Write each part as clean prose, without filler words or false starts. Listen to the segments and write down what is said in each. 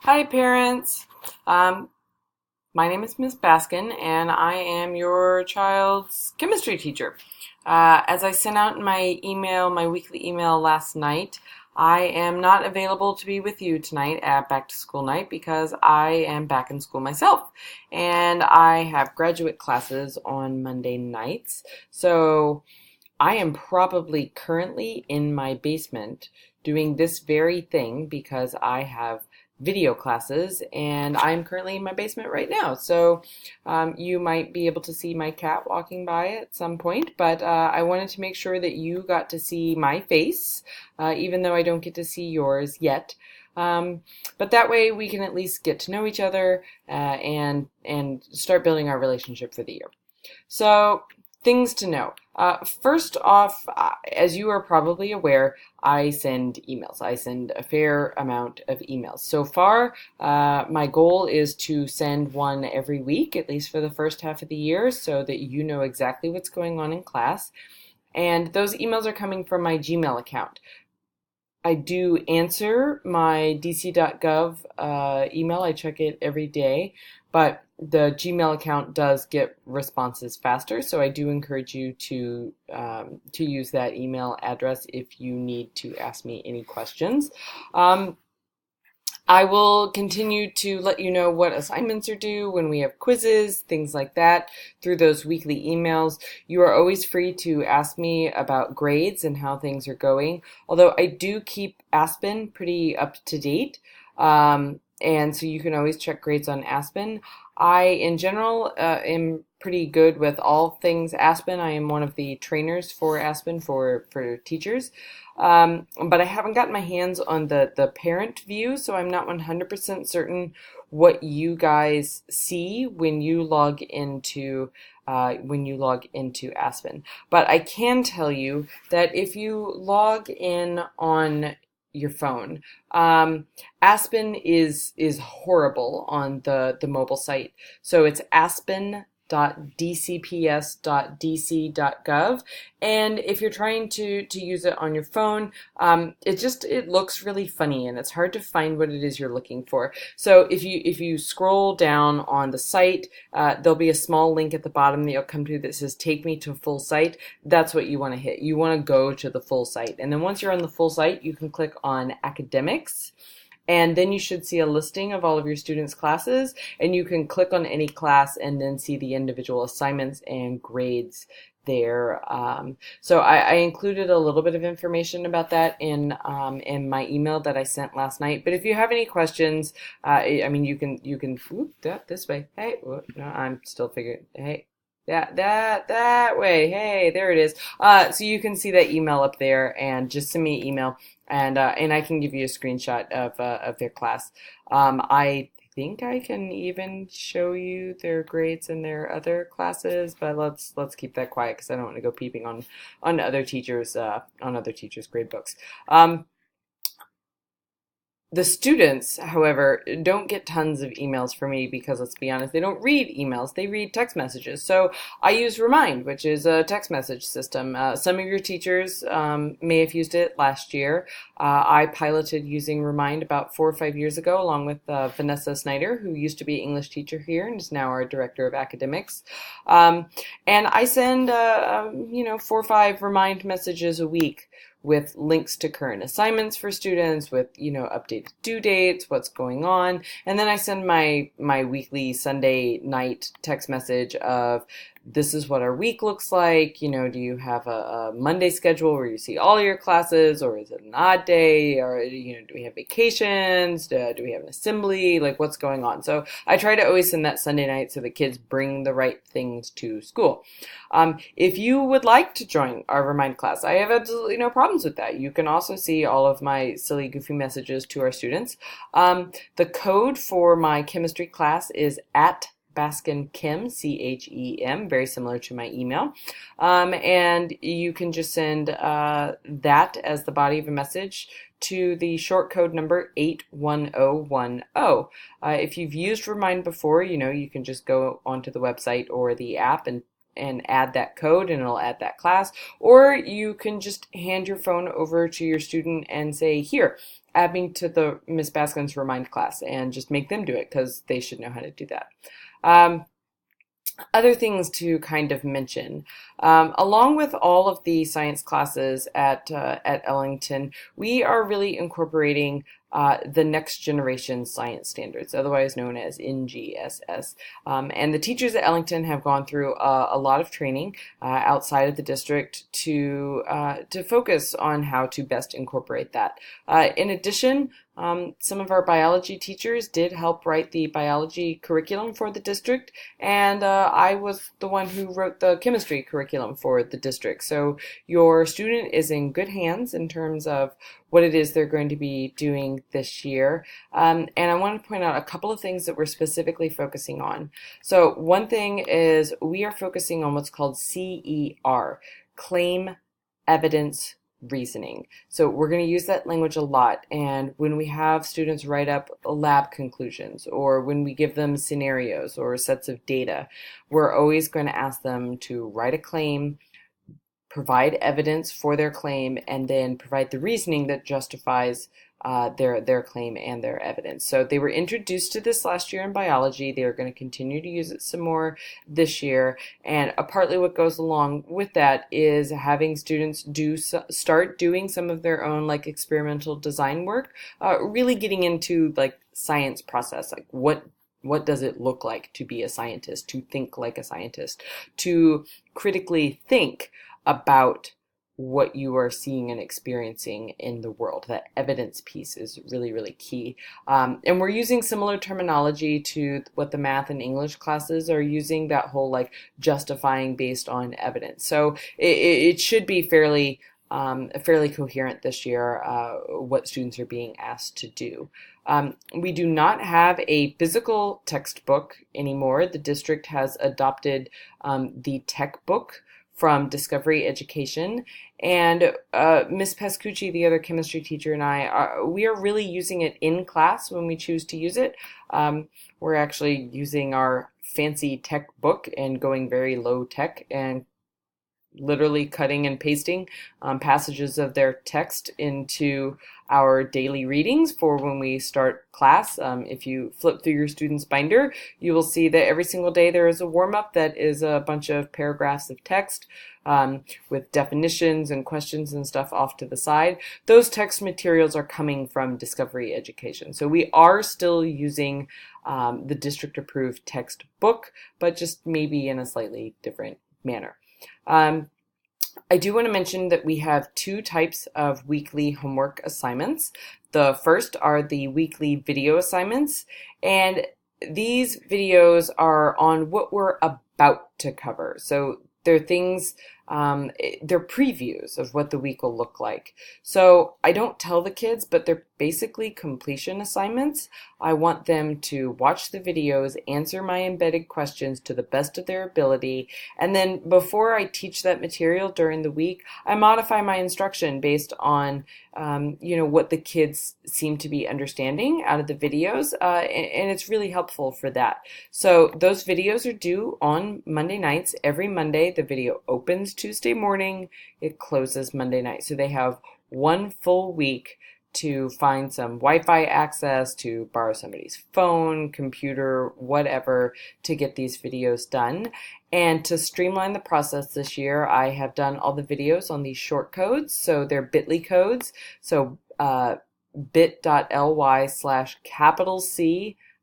Hi, parents. Um, my name is Miss Baskin, and I am your child's chemistry teacher. As I sent out in my weekly email last night, I am not available to be with you tonight at back to school night because I am back in school myself, and I have graduate classes on Monday nights. So I am probably currently in my basement doing this very thing because I have video classes and I'm currently in my basement right now. So you might be able to see my cat walking by at some point, but I wanted to make sure that you got to see my face, even though I don't get to see yours yet. Um, but that way we can at least get to know each other and start building our relationship for the year. So, things to know. First off, as you are probably aware, I send emails. I send a fair amount of emails. So far, my goal is to send one every week, at least for the first half of the year, so that you know exactly what's going on in class. And those emails are coming from my Gmail account. I do answer my dc.gov email. I check it every day, but the Gmail account does get responses faster. So I do encourage you to use that email address if you need to ask me any questions. I will continue to let you know what assignments are due when we have quizzes, things like that, through those weekly emails. You are always free to ask me about grades and how things are going, although I do keep Aspen pretty up to date. And so you can always check grades on Aspen. I, in general, am pretty good with all things Aspen. I am one of the trainers for Aspen for teachers. But I haven't gotten my hands on the parent view, so I'm not 100% certain what you guys see when you log into Aspen. But I can tell you that if you log in on your phone, Aspen is horrible on the mobile site. So it's aspen.dcps.dc.gov, and if you're trying to use it on your phone, it looks really funny and it's hard to find what it is you're looking for. So if you scroll down on the site, there'll be a small link at the bottom that you'll come to that says take me to full site. That's what you want to hit. You want to go to the full site, and then once you're on the full site, you can click on academics, and then you should see a listing of all of your students' classes, and you can click on any class and then see the individual assignments and grades there. So I included a little bit of information about that in my email that I sent last night. But if you have any questions, I mean, you can whoop, that this way. Hey, whoop, no, I'm still figuring. Hey. That way. Hey, there it is. So you can see that email up there, and just send me an email, and I can give you a screenshot of their class. I think I can even show you their grades in their other classes, but let's keep that quiet because I don't want to go peeping on other teachers' grade books. The students, however, don't get tons of emails from me because, let's be honest, they don't read emails, they read text messages. So I use Remind, which is a text message system. Some of your teachers may have used it last year. I piloted using Remind about 4 or 5 years ago, along with Vanessa Snyder, who used to be English teacher here and is now our director of academics. And I send, 4 or 5 Remind messages a week with links to current assignments for students, with updated due dates, what's going on, and then I send my weekly Sunday night text message of this is what our week looks like. Do you have a Monday schedule where you see all your classes, or is it an odd day, or do we have vacations? Do we have an assembly? Like, what's going on? So I try to always send that Sunday night so the kids bring the right things to school. If you would like to join our Remind class, I have absolutely no problems with that. You can also see all of my silly, goofy messages to our students. The code for my chemistry class is at Baskin Chem, CHEM, very similar to my email. And you can just send that as the body of a message to the short code number 81010. If you've used Remind before, you can just go onto the website or the app and and add that code and it'll add that class. Or you can just hand your phone over to your student and say, here, add me to the Miss Baskin's Remind class, and just make them do it because they should know how to do that. Other things to kind of mention. Along with all of the science classes at Ellington, we are really incorporating the next generation science standards, otherwise known as NGSS. And the teachers at Ellington have gone through a lot of training outside of the district to focus on how to best incorporate that. In addition, some of our biology teachers did help write the biology curriculum for the district, and I was the one who wrote the chemistry curriculum for the district. So your student is in good hands in terms of what it is they're going to be doing this year. And I want to point out a couple of things that we're specifically focusing on. So one thing is we are focusing on what's called CER, claim, evidence, reasoning. So we're going to use that language a lot, and when we have students write up lab conclusions, or when we give them scenarios or sets of data, we're always going to ask them to write a claim, provide evidence for their claim, and then provide the reasoning that justifies their claim and their evidence. So they were introduced to this last year in biology. They are going to continue to use it some more this year. And partly what goes along with that is having students start doing some of their own like experimental design work, really getting into like science process, like what does it look like to be a scientist, to think like a scientist, to critically think about what you are seeing and experiencing in the world. That evidence piece is really, really key. And we're using similar terminology to what the math and English classes are using, that whole like justifying based on evidence. So it should be fairly coherent this year, what students are being asked to do. We do not have a physical textbook anymore. The district has adopted the tech book from Discovery Education, and Miss Pascucci, the other chemistry teacher, and we are really using it in class when we choose to use it. We're actually using our fancy tech book and going very low tech and literally cutting and pasting passages of their text into our daily readings for when we start class. If you flip through your student's binder, you will see that every single day there is a warm-up that is a bunch of paragraphs of text with definitions and questions and stuff off to the side. Those text materials are coming from Discovery Education. So we are still using the district-approved textbook, but just maybe in a slightly different manner. I do want to mention that we have two types of weekly homework assignments. The first are the weekly video assignments, and these videos are on what we're about to cover. So they're things, they're previews of what the week will look like. So I don't tell the kids, but they're basically completion assignments. I want them to watch the videos, answer my embedded questions to the best of their ability, and then before I teach that material during the week, I modify my instruction based on what the kids seem to be understanding out of the videos, and it's really helpful for that. So those videos are due on Monday nights. Every Monday, the video opens Tuesday morning, it closes Monday night. So they have one full week to find some Wi-Fi access, to borrow somebody's phone, computer, whatever, to get these videos done. And to streamline the process this year, I have done all the videos on these short codes. So they're bit.ly codes. So bit.ly/C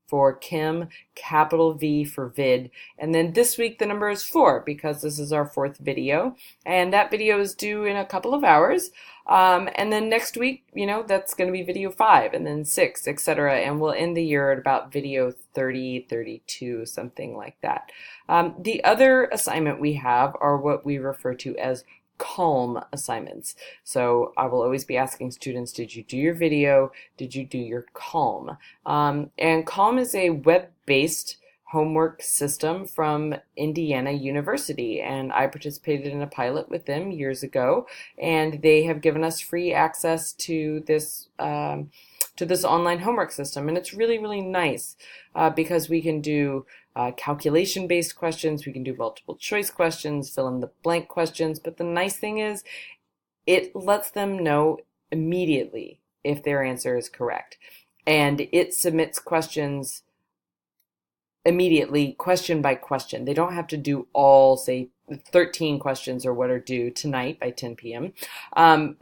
for Kim, capital V for vid. And then this week the number is 4 because this is our 4th video. And that video is due in a couple of hours. And then next week, that's going to be video 5 and then 6, etc. And we'll end the year at about video 30, 32, something like that. The other assignment we have are what we refer to as calm assignments. So I will always be asking students, did you do your video? Did you do your calm? And calm is a web-based homework system from Indiana University, and I participated in a pilot with them years ago, and they have given us free access to this online homework system, and it's really, really nice because we can do calculation-based questions. We can do multiple choice questions, fill in the blank questions. But the nice thing is it lets them know immediately if their answer is correct. And it submits questions immediately, question by question. They don't have to do all, say, 13 questions or what are due tonight by 10 p.m.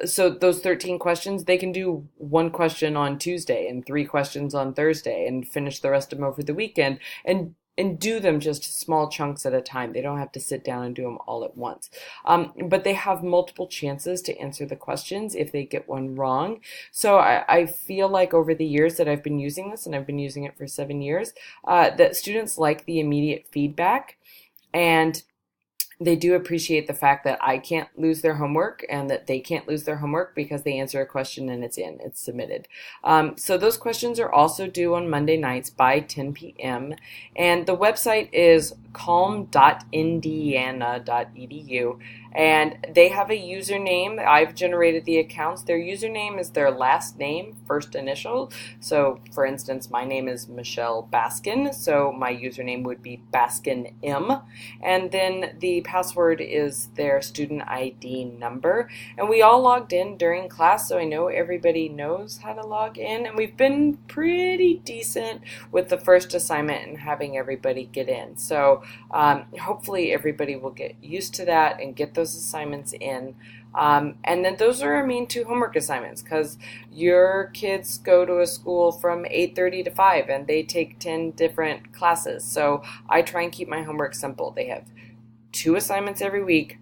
So those 13 questions, they can do one question on Tuesday and 3 questions on Thursday and finish the rest of them over the weekend and do them just small chunks at a time. They don't have to sit down and do them all at once. But they have multiple chances to answer the questions if they get one wrong. So I feel like over the years that I've been using this, and I've been using it for 7 years, that students like the immediate feedback, and they do appreciate the fact that I can't lose their homework and that they can't lose their homework because they answer a question and it's submitted. So those questions are also due on Monday nights by 10 p.m. And the website is calm.indiana.edu. And they have a username. I've generated the accounts. Their username is their last name, first initial. So, for instance, my name is Michelle Baskin. So my username would be Baskin M. And then the password is their student ID number. And we all logged in during class, so I know everybody knows how to log in. And we've been pretty decent with the first assignment and having everybody get in. So hopefully everybody will get used to that and get those assignments in. And then those are our main 2 homework assignments, because your kids go to a school from 8:30 to 5 and they take 10 different classes. So I try and keep my homework simple. They have 2 assignments every week,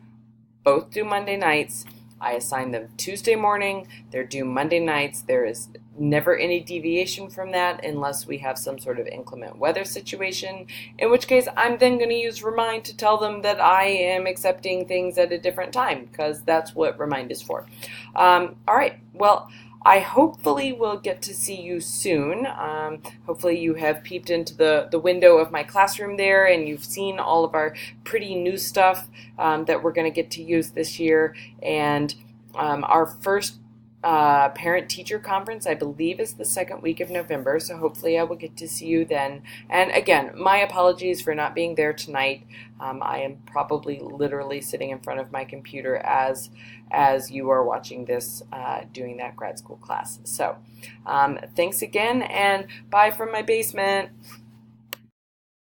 both due Monday nights. I assign them Tuesday morning. They're due Monday nights. There is never any deviation from that unless we have some sort of inclement weather situation, in which case I'm then going to use Remind to tell them that I am accepting things at a different time, because that's what Remind is for. All right, well, I hopefully will get to see you soon. Hopefully you have peeped into the window of my classroom there and you've seen all of our pretty new stuff that we're going to get to use this year. And our first parent-teacher conference, I believe, is the second week of November, so hopefully I will get to see you then. And again, my apologies for not being there tonight. I am probably literally sitting in front of my computer as you are watching this doing that grad school class. So thanks again, and bye from my basement.